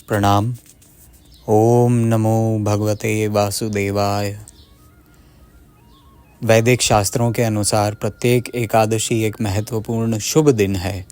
प्रणाम। ओम नमो भगवते वासुदेवाय। वैदिक शास्त्रों के अनुसार प्रत्येक एकादशी एक महत्वपूर्ण शुभ दिन है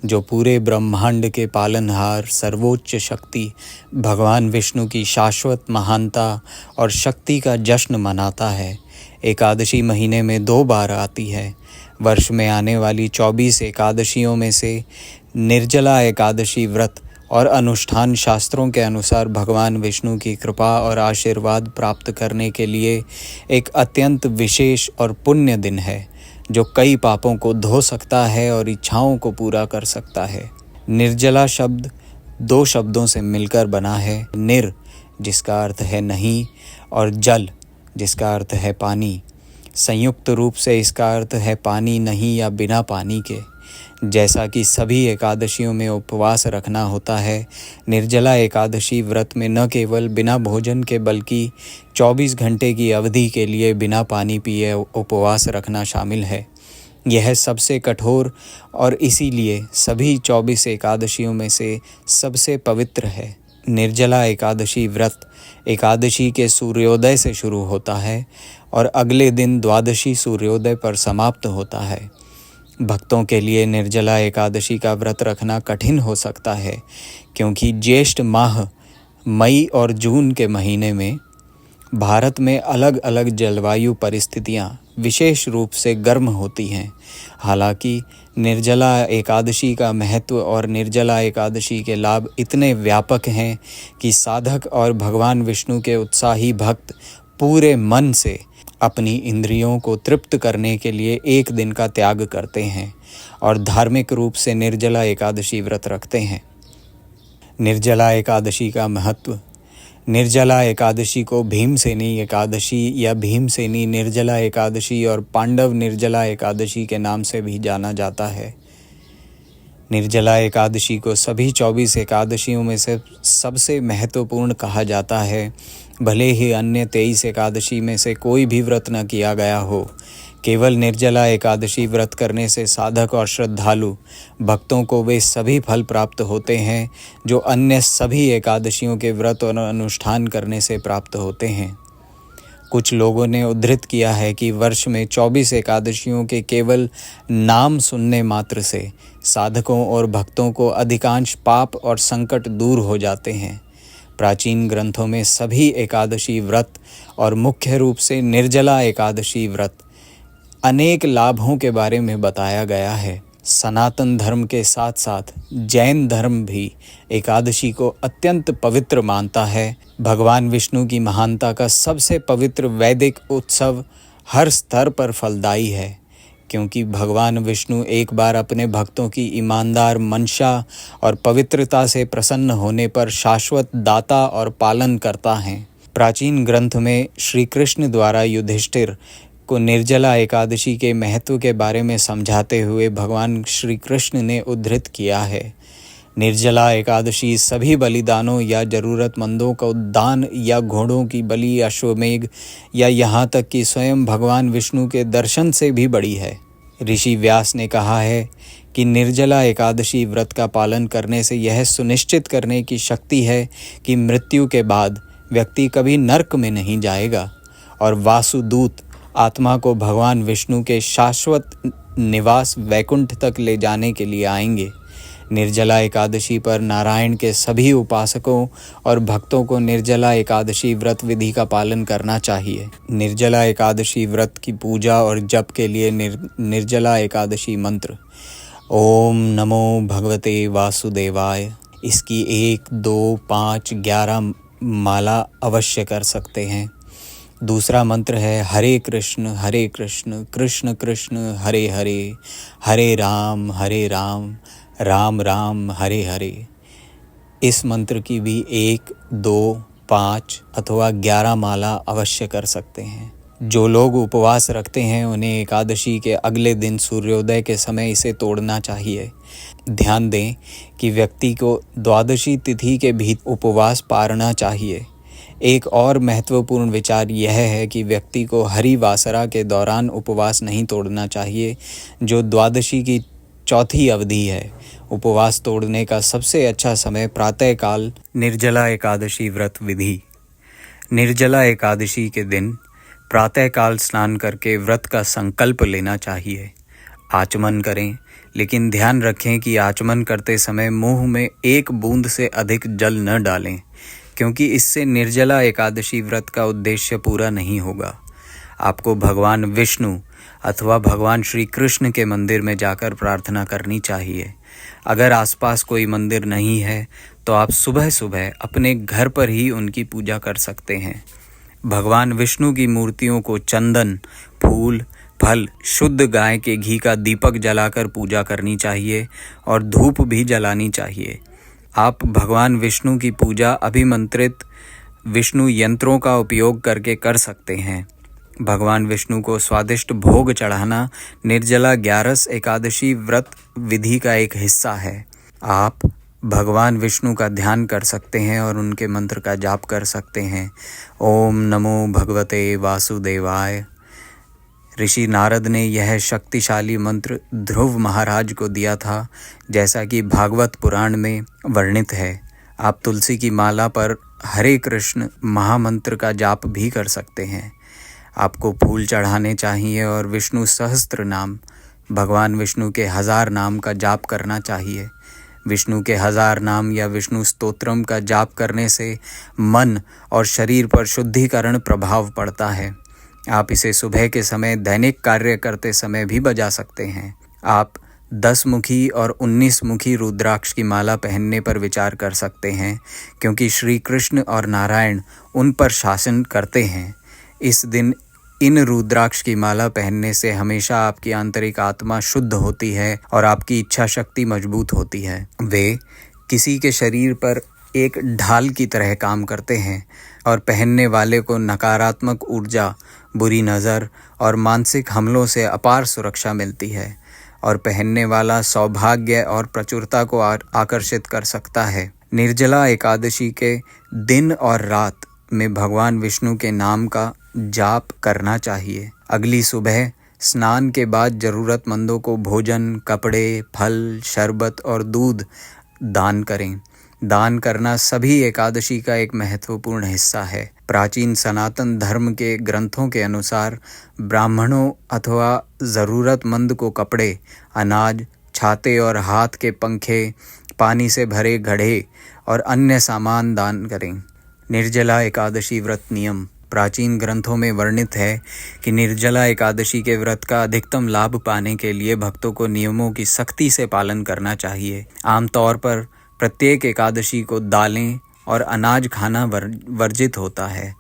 जो पूरे ब्रह्मांड के पालनहार सर्वोच्च शक्ति भगवान विष्णु की शाश्वत महानता और शक्ति का जश्न मनाता है। एकादशी महीने में 2 बार आती है। वर्ष में आने वाली 24 एकादशियों में से निर्जला एकादशी व्रत और अनुष्ठान शास्त्रों के अनुसार भगवान विष्णु की कृपा और आशीर्वाद प्राप्त करने के लिए एक अत्यंत विशेष और पुण्य दिन है जो कई पापों को धो सकता है और इच्छाओं को पूरा कर सकता है। निर्जला शब्द 2 शब्दों से मिलकर बना है। निर जिसका अर्थ है नहीं और जल जिसका अर्थ है पानी। संयुक्त रूप से इसका अर्थ है पानी नहीं या बिना पानी के। जैसा कि सभी एकादशियों में उपवास रखना होता है, निर्जला एकादशी व्रत में न केवल बिना भोजन के बल्कि 24 घंटे की अवधि के लिए बिना पानी पिए उपवास रखना शामिल है। यह सबसे कठोर और इसीलिए सभी 24 एकादशियों में से सबसे पवित्र है। निर्जला एकादशी व्रत एकादशी के सूर्योदय से शुरू होता है और अगले दिन द्वादशी सूर्योदय पर समाप्त होता है। भक्तों के लिए निर्जला एकादशी का व्रत रखना कठिन हो सकता है क्योंकि ज्येष्ठ माह मई और जून के महीने में भारत में अलग अलग जलवायु परिस्थितियां विशेष रूप से गर्म होती हैं। हालांकि निर्जला एकादशी का महत्व और निर्जला एकादशी के लाभ इतने व्यापक हैं कि साधक और भगवान विष्णु के उत्साही भक्त पूरे मन से अपनी इंद्रियों को तृप्त करने के लिए एक दिन का त्याग करते हैं और धार्मिक रूप से निर्जला एकादशी व्रत रखते हैं। निर्जला एकादशी का महत्व। निर्जला एकादशी को भीमसेनी एकादशी या भीमसेनी निर्जला एकादशी और पांडव निर्जला एकादशी के नाम से भी जाना जाता है। निर्जला एकादशी को सभी 24 एकादशियों में से सबसे महत्वपूर्ण कहा जाता है। भले ही अन्य 23 एकादशी में से कोई भी व्रत न किया गया हो, केवल निर्जला एकादशी व्रत करने से साधक और श्रद्धालु भक्तों को वे सभी फल प्राप्त होते हैं जो अन्य सभी एकादशियों के व्रत और अनुष्ठान करने से प्राप्त होते हैं। कुछ लोगों ने उद्धृत किया है कि वर्ष में 24 एकादशियों के केवल नाम सुनने मात्र से साधकों और भक्तों को अधिकांश पाप और संकट दूर हो जाते हैं। प्राचीन ग्रंथों में सभी एकादशी व्रत और मुख्य रूप से निर्जला एकादशी व्रत अनेक लाभों के बारे में बताया गया है। सनातन धर्म के साथ साथ जैन धर्म भी एकादशी को अत्यंत पवित्र मानता है। भगवान विष्णु की महानता का सबसे पवित्र वैदिक उत्सव हर स्तर पर फलदायी है क्योंकि भगवान विष्णु एक बार अपने भक्तों की ईमानदार मंशा और पवित्रता से प्रसन्न होने पर शाश्वत दाता और पालन करता है। प्राचीन ग्रंथ में श्री कृष्ण द्वारा युधिष्ठिर को निर्जला एकादशी के महत्व के बारे में समझाते हुए भगवान श्री कृष्ण ने उद्धृत किया है। निर्जला एकादशी सभी बलिदानों या ज़रूरतमंदों को दान या घोड़ों की बलि, अश्वमेघ या यहाँ तक कि स्वयं भगवान विष्णु के दर्शन से भी बड़ी है। ऋषि व्यास ने कहा है कि निर्जला एकादशी व्रत का पालन करने से यह सुनिश्चित करने की शक्ति है कि मृत्यु के बाद व्यक्ति कभी नरक में नहीं जाएगा और वासुदूत आत्मा को भगवान विष्णु के शाश्वत निवास वैकुंठ तक ले जाने के लिए आएंगे। निर्जला एकादशी पर नारायण के सभी उपासकों और भक्तों को निर्जला एकादशी व्रत विधि का पालन करना चाहिए। निर्जला एकादशी व्रत की पूजा और जप के लिए निर्जला एकादशी मंत्र ओम नमो भगवते वासुदेवाय इसकी 1, 2, 5, 11 माला अवश्य कर सकते हैं। दूसरा मंत्र है हरे कृष्ण कृष्ण कृष्ण हरे हरे, हरे राम राम राम हरे हरे। इस मंत्र की भी 1, 2, 5 अथवा 11 माला अवश्य कर सकते हैं। जो लोग उपवास रखते हैं उन्हें एकादशी के अगले दिन सूर्योदय के समय इसे तोड़ना चाहिए। ध्यान दें कि व्यक्ति को द्वादशी तिथि के भी उपवास पारना चाहिए। एक और महत्वपूर्ण विचार यह है कि व्यक्ति को हरिवासरा के दौरान उपवास नहीं तोड़ना चाहिए जो द्वादशी की चौथी अवधि है। उपवास तोड़ने का सबसे अच्छा समय प्रातःकाल निर्जला एकादशी व्रत विधि। निर्जला एकादशी के दिन प्रातःकाल स्नान करके व्रत का संकल्प लेना चाहिए। आचमन करें, लेकिन ध्यान रखें कि आचमन करते समय मुंह में एक बूंद से अधिक जल न डालें, क्योंकि इससे निर्जला एकादशी व्रत का उद्देश्य पूरा नहीं होगा। आपको भगवान विष्णु अथवा भगवान श्री कृष्ण के मंदिर में जाकर प्रार्थना करनी चाहिए। अगर आसपास कोई मंदिर नहीं है तो आप सुबह सुबह अपने घर पर ही उनकी पूजा कर सकते हैं। भगवान विष्णु की मूर्तियों को चंदन, फूल, फल, शुद्ध गाय के घी का दीपक जलाकर पूजा करनी चाहिए और धूप भी जलानी चाहिए। आप भगवान विष्णु की पूजा अभिमंत्रित विष्णु यंत्रों का उपयोग करके कर सकते हैं। भगवान विष्णु को स्वादिष्ट भोग चढ़ाना निर्जला 11 एकादशी व्रत विधि का एक हिस्सा है। आप भगवान विष्णु का ध्यान कर सकते हैं और उनके मंत्र का जाप कर सकते हैं। ओम नमो भगवते वासुदेवाय। ऋषि नारद ने यह शक्तिशाली मंत्र ध्रुव महाराज को दिया था, जैसा कि भागवत पुराण में वर्णित है। आप तुलसी की माला पर हरे कृष्ण महामंत्र का जाप भी कर सकते हैं। आपको फूल चढ़ाने चाहिए और विष्णु सहस्त्र नाम, भगवान विष्णु के 1000 नाम का जाप करना चाहिए। विष्णु के 1000 नाम या विष्णु स्तोत्रम का जाप करने से मन और शरीर पर शुद्धिकरण प्रभाव पड़ता है। आप इसे सुबह के समय दैनिक कार्य करते समय भी बजा सकते हैं। आप 10 मुखी और 19 मुखी रुद्राक्ष की माला पहनने पर विचार कर सकते हैं, क्योंकि श्री कृष्ण और नारायण उन पर शासन करते हैं। इस दिन इन रुद्राक्ष की माला पहनने से हमेशा आपकी आंतरिक आत्मा शुद्ध होती है और आपकी इच्छा शक्ति मजबूत होती है। वे किसी के शरीर पर एक ढाल की तरह काम करते हैं और पहनने वाले को नकारात्मक ऊर्जा, बुरी नज़र और मानसिक हमलों से अपार सुरक्षा मिलती है और पहनने वाला सौभाग्य और प्रचुरता को आकर्षित कर सकता है। निर्जला एकादशी के दिन और रात में भगवान विष्णु के नाम का जाप करना चाहिए। अगली सुबह स्नान के बाद ज़रूरतमंदों को भोजन, कपड़े, फल, शरबत और दूध दान करें। दान करना सभी एकादशी का एक महत्वपूर्ण हिस्सा है। प्राचीन सनातन धर्म के ग्रंथों के अनुसार ब्राह्मणों अथवा ज़रूरतमंद को कपड़े, अनाज, छाते और हाथ के पंखे, पानी से भरे घड़े और अन्य सामान दान करें। निर्जला एकादशी व्रत नियम। प्राचीन ग्रंथों में वर्णित है कि निर्जला एकादशी के व्रत का अधिकतम लाभ पाने के लिए भक्तों को नियमों की सख्ती से पालन करना चाहिए। आमतौर पर प्रत्येक एकादशी को दालें और अनाज खाना वर्जित होता है।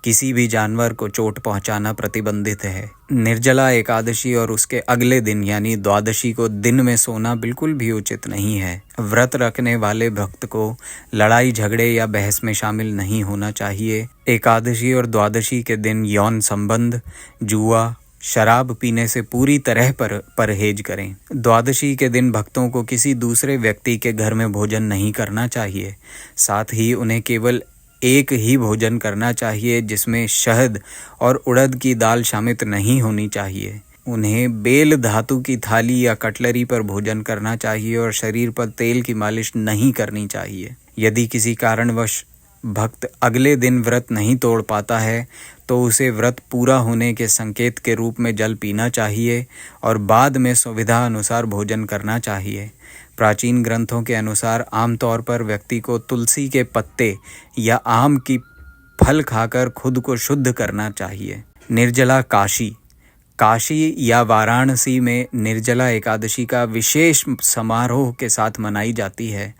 किसी भी जानवर को चोट पहुंचाना प्रतिबंधित है। निर्जला एकादशी और उसके अगले दिन यानी द्वादशी को दिन में सोना बिल्कुल भी उचित नहीं है। व्रत रखने वाले भक्त को लड़ाई झगड़े या बहस में शामिल नहीं होना चाहिए। एकादशी और द्वादशी के दिन यौन संबंध, जुआ, शराब पीने से पूरी तरह परहेज करें। द्वादशी के दिन भक्तों को किसी दूसरे व्यक्ति के घर में भोजन नहीं करना चाहिए। साथ ही उन्हें केवल एक ही भोजन करना चाहिए जिसमें शहद और उड़द की दाल शामिल नहीं होनी चाहिए। उन्हें बेल धातु की थाली या कटलरी पर भोजन करना चाहिए और शरीर पर तेल की मालिश नहीं करनी चाहिए। यदि किसी कारणवश भक्त अगले दिन व्रत नहीं तोड़ पाता है तो उसे व्रत पूरा होने के संकेत के रूप में जल पीना चाहिए और बाद में सुविधा अनुसार भोजन करना चाहिए। प्राचीन ग्रंथों के अनुसार आमतौर पर व्यक्ति को तुलसी के पत्ते या आम की फल खाकर खुद को शुद्ध करना चाहिए। निर्जला काशी या वाराणसी में निर्जला एकादशी का विशेष समारोह के साथ मनाई जाती है,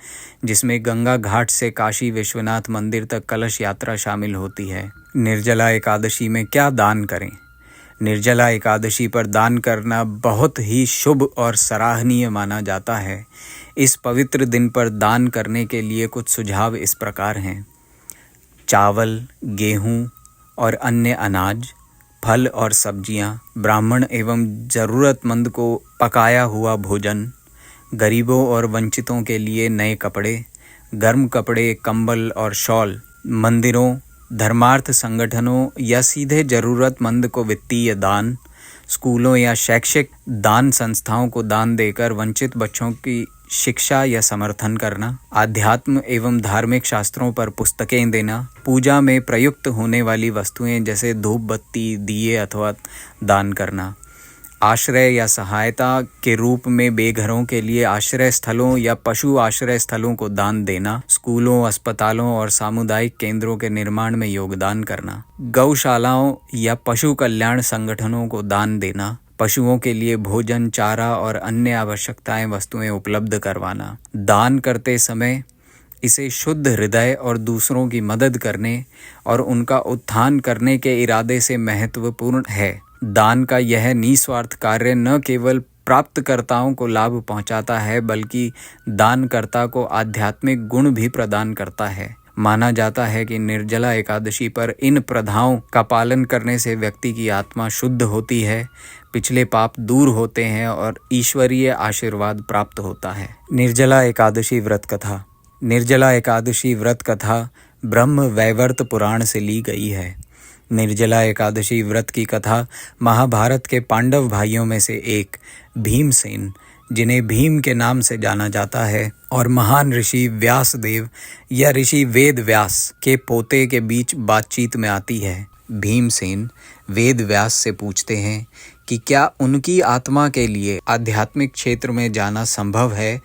जिसमें गंगा घाट से काशी विश्वनाथ मंदिर तक कलश यात्रा शामिल होती है। निर्जला एकादशी में क्या दान करें? निर्जला एकादशी पर दान करना बहुत ही शुभ और सराहनीय माना जाता है। इस पवित्र दिन पर दान करने के लिए कुछ सुझाव इस प्रकार हैं। चावल, गेहूं और अन्य अनाज, फल और सब्जियां, ब्राह्मण एवं ज़रूरतमंद को पकाया हुआ भोजन, गरीबों और वंचितों के लिए नए कपड़े, गर्म कपड़े, कंबल और शॉल, मंदिरों, धर्मार्थ संगठनों या सीधे ज़रूरतमंद को वित्तीय दान, स्कूलों या शैक्षिक दान संस्थाओं को दान देकर वंचित बच्चों की शिक्षा या समर्थन करना, आध्यात्म एवं धार्मिक शास्त्रों पर पुस्तकें देना, पूजा में प्रयुक्त होने वाली वस्तुएं जैसे धूप बत्ती, दिए अथवा दान करना, आश्रय या सहायता के रूप में बेघरों के लिए आश्रय स्थलों या पशु आश्रय स्थलों को दान देना, स्कूलों, अस्पतालों और सामुदायिक केंद्रों के निर्माण में योगदान करना, गौशालाओं या पशु कल्याण संगठनों को दान देना, पशुओं के लिए भोजन, चारा और अन्य आवश्यकताएं वस्तुएं उपलब्ध करवाना। दान करते समय इसे शुद्ध हृदय और दूसरों की मदद करने और उनका उत्थान करने के इरादे से महत्वपूर्ण है। दान का यह निस्वार्थ कार्य न केवल प्राप्तकर्ताओं को लाभ पहुंचाता है बल्कि दानकर्ता को आध्यात्मिक गुण भी प्रदान करता है। माना जाता है कि निर्जला एकादशी पर इन प्रथाओं का पालन करने से व्यक्ति की आत्मा शुद्ध होती है, पिछले पाप दूर होते हैं और ईश्वरीय आशीर्वाद प्राप्त होता है। निर्जला एकादशी व्रत कथा। निर्जला एकादशी व्रत कथा ब्रह्म वैवर्त पुराण से ली गई है। निर्जला एकादशी व्रत की कथा महाभारत के पांडव भाइयों में से एक भीमसेन, जिन्हें भीम के नाम से जाना जाता है, और महान ऋषि व्यासदेव या ऋषि वेद व्यास के पोते के बीच बातचीत में आती है। भीमसेन वेद व्यास से पूछते हैं कि क्या उनकी आत्मा के लिए आध्यात्मिक क्षेत्र में जाना संभव है,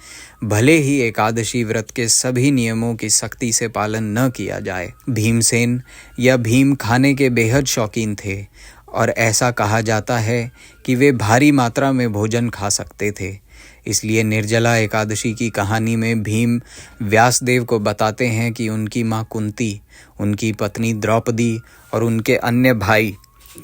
भले ही एकादशी व्रत के सभी नियमों की सख्ती से पालन न किया जाए। भीमसेन या भीम खाने के बेहद शौकीन थे और ऐसा कहा जाता है कि वे भारी मात्रा में भोजन खा सकते थे। इसलिए निर्जला एकादशी की कहानी में भीम व्यासदेव को बताते हैं कि उनकी माँ कुंती, उनकी पत्नी द्रौपदी और उनके अन्य भाई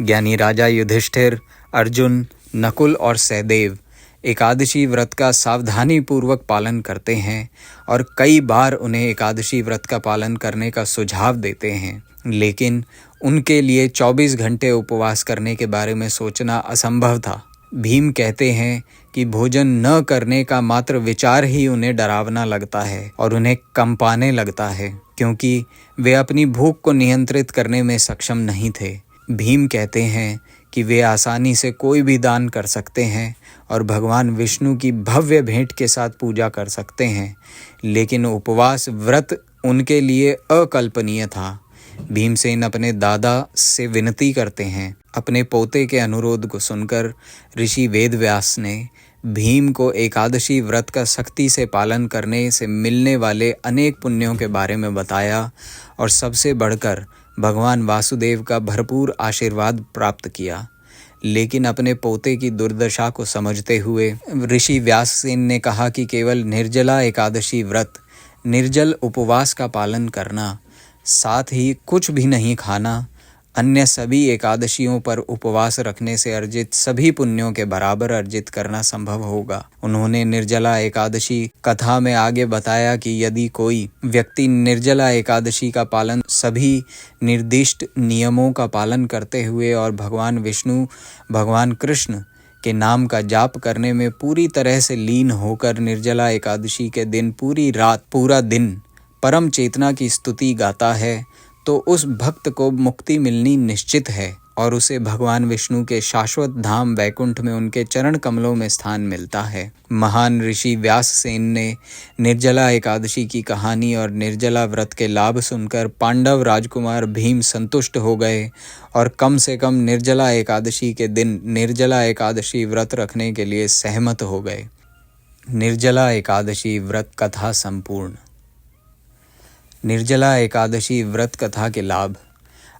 यानी राजा युधिष्ठिर, अर्जुन, नकुल और सहदेव एकादशी व्रत का सावधानी पूर्वक पालन करते हैं और कई बार उन्हें एकादशी व्रत का पालन करने का सुझाव देते हैं, लेकिन उनके लिए 24 घंटे उपवास करने के बारे में सोचना असंभव था। भीम कहते हैं कि भोजन न करने का मात्र विचार ही उन्हें डरावना लगता है और उन्हें कंपाने लगता है, क्योंकि वे अपनी भूख को नियंत्रित करने में सक्षम नहीं थे। भीम कहते हैं कि वे आसानी से कोई भी दान कर सकते हैं और भगवान विष्णु की भव्य भेंट के साथ पूजा कर सकते हैं, लेकिन उपवास व्रत उनके लिए अकल्पनीय था। भीमसेन अपने दादा से विनती करते हैं। अपने पोते के अनुरोध को सुनकर ऋषि वेदव्यास ने भीम को एकादशी व्रत का सख्ती से पालन करने से मिलने वाले अनेक पुण्यों के बारे में बताया और सबसे बढ़कर भगवान वासुदेव का भरपूर आशीर्वाद प्राप्त किया। लेकिन अपने पोते की दुर्दशा को समझते हुए ऋषि व्याससेन ने कहा कि केवल निर्जला एकादशी व्रत, निर्जल उपवास का पालन करना, साथ ही कुछ भी नहीं खाना, अन्य सभी एकादशियों पर उपवास रखने से अर्जित सभी पुण्यों के बराबर अर्जित करना संभव होगा। उन्होंने निर्जला एकादशी कथा में आगे बताया कि यदि कोई व्यक्ति निर्जला एकादशी का पालन सभी निर्दिष्ट नियमों का पालन करते हुए और भगवान विष्णु, भगवान कृष्ण के नाम का जाप करने में पूरी तरह से लीन होकर निर्जला एकादशी के दिन पूरी रात पूरा दिन परम चेतना की स्तुति गाता है, तो उस भक्त को मुक्ति मिलनी निश्चित है और उसे भगवान विष्णु के शाश्वत धाम वैकुंठ में उनके चरण कमलों में स्थान मिलता है। महान ऋषि व्याससेन ने निर्जला एकादशी की कहानी और निर्जला व्रत के लाभ सुनकर पांडव राजकुमार भीम संतुष्ट हो गए और कम से कम निर्जला एकादशी के दिन निर्जला एकादशी व्रत रखने के लिए सहमत हो गए। निर्जला एकादशी व्रत कथा संपूर्ण। निर्जला एकादशी व्रत कथा के लाभ।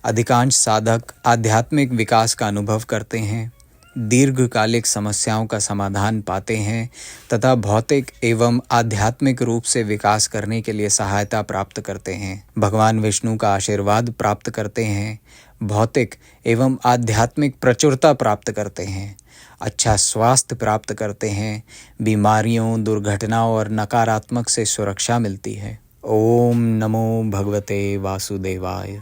अधिकांश साधक आध्यात्मिक विकास का अनुभव करते हैं, दीर्घकालिक समस्याओं का समाधान पाते हैं तथा भौतिक एवं आध्यात्मिक रूप से विकास करने के लिए सहायता प्राप्त करते हैं, भगवान विष्णु का आशीर्वाद प्राप्त करते हैं, भौतिक एवं आध्यात्मिक प्रचुरता प्राप्त करते हैं, अच्छा स्वास्थ्य प्राप्त करते हैं, बीमारियों, दुर्घटनाओं और नकारात्मक से सुरक्षा मिलती है। ओम नमो भगवते वासुदेवाय।